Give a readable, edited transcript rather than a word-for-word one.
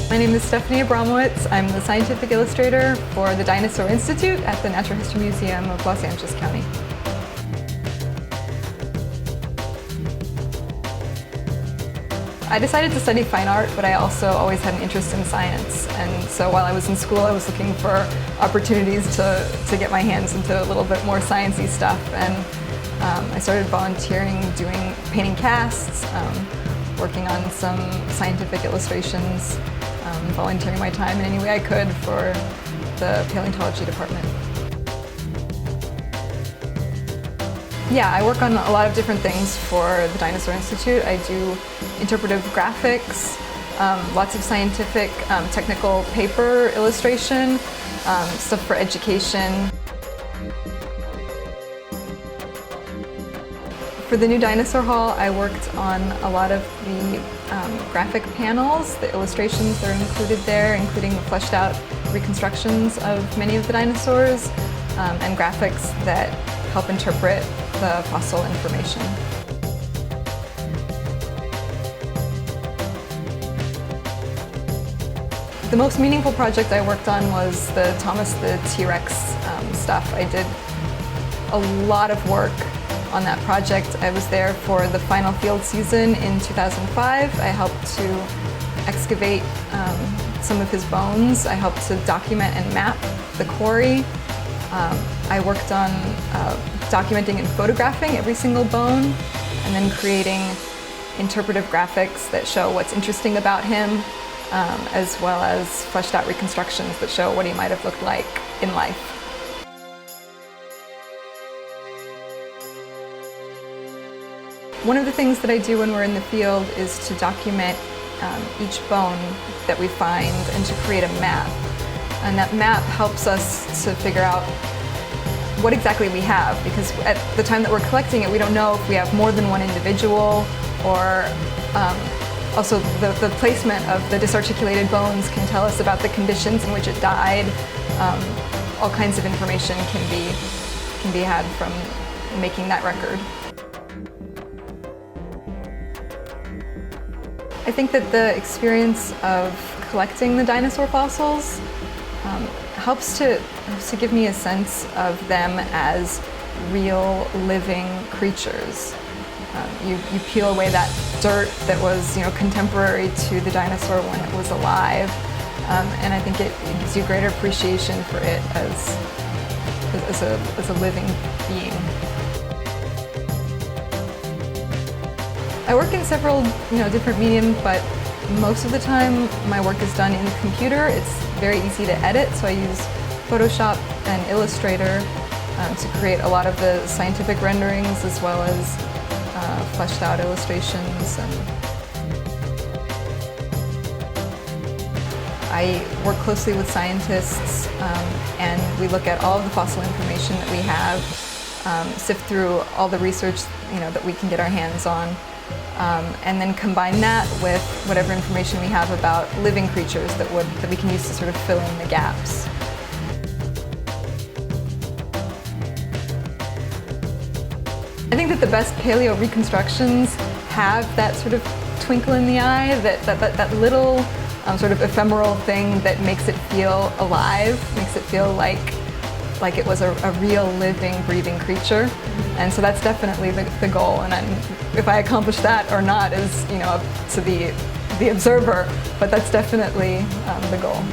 My name is Stephanie Abramowicz. I'm the scientific illustrator for the Dinosaur Institute at the Natural History Museum of Los Angeles County. I decided to study fine art, but I also always had an interest in science. And so while I was in school, I was looking for opportunities to get my hands into a little bit more sciencey stuff. And I started volunteering, painting casts, working on some scientific illustrations, volunteering my time in any way I could for the paleontology department. Yeah, I work on a lot of different things for the Dinosaur Institute. I do interpretive graphics, lots of scientific, technical paper illustration, stuff for education. For the new Dinosaur Hall, I worked on a lot of the graphic panels, the illustrations that are included there, including fleshed out reconstructions of many of the dinosaurs, and graphics that help interpret the fossil information. The most meaningful project I worked on was the Thomas the T-Rex stuff. I did a lot of work on that project. I was there for the final field season in 2005. I helped to excavate some of his bones. I helped to document and map the quarry. I worked on documenting and photographing every single bone, and then creating interpretive graphics that show what's interesting about him, as well as fleshed out reconstructions that show what he might have looked like in life. One of the things that I do when we're in the field is to document each bone that we find and to create a map. And that map helps us to figure out what exactly we have, because at the time that we're collecting it, we don't know if we have more than one individual, or also the placement of the disarticulated bones can tell us about the conditions in which it died. All kinds of information can be had from making that record. I think that the experience of collecting the dinosaur fossils helps to give me a sense of them as real living creatures. You peel away that dirt that was contemporary to the dinosaur when it was alive, and I think it gives you greater appreciation for it as a living being. I work in several different mediums, but most of the time my work is done in the computer. It's very easy to edit, so I use Photoshop and Illustrator to create a lot of the scientific renderings, as well as fleshed out illustrations. And I work closely with scientists, and we look at all of the fossil information that we have, sift through all the research that we can get our hands on, and then combine that with whatever information we have about living creatures that we can use to sort of fill in the gaps. I think that the best paleo reconstructions have that sort of twinkle in the eye, that little sort of ephemeral thing that makes it feel alive, makes it feel like it was a real living, breathing creature. And so that's definitely the goal. And if I accomplish that or not is up to the observer, but that's definitely the goal.